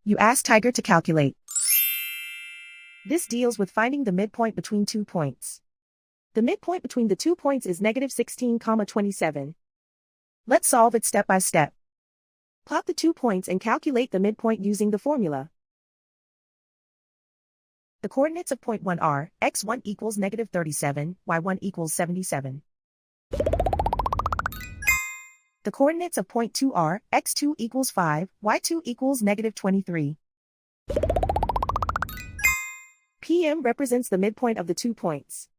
You ask Tiger to calculate. This deals with finding the midpoint between 2 points. The midpoint between the 2 points is negative 16,27. Let's solve it step by step. Plot the 2 points and calculate the midpoint using the formula. The coordinates of point 1 are, x1 equals negative 37, y1 equals 77. The coordinates of point 2 are, x2 equals 5, y2 equals negative 23. PM represents the midpoint of the 2 points.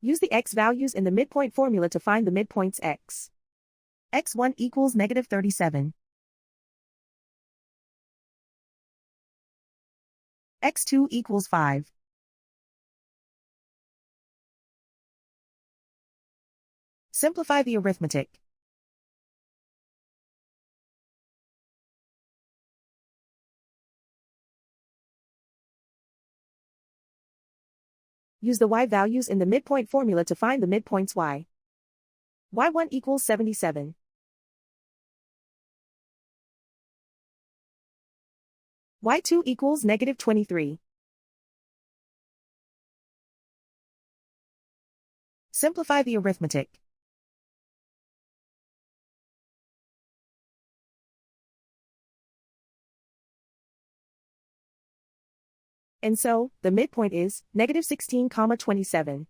Use the x values in the midpoint formula to find the midpoints x. x1 equals negative 37. x2 equals 5. Simplify the arithmetic. Use the y values in the midpoint formula to find the midpoints y. y1 equals 77. y2 equals negative 23. Simplify the arithmetic. And so, the midpoint is negative 16,27.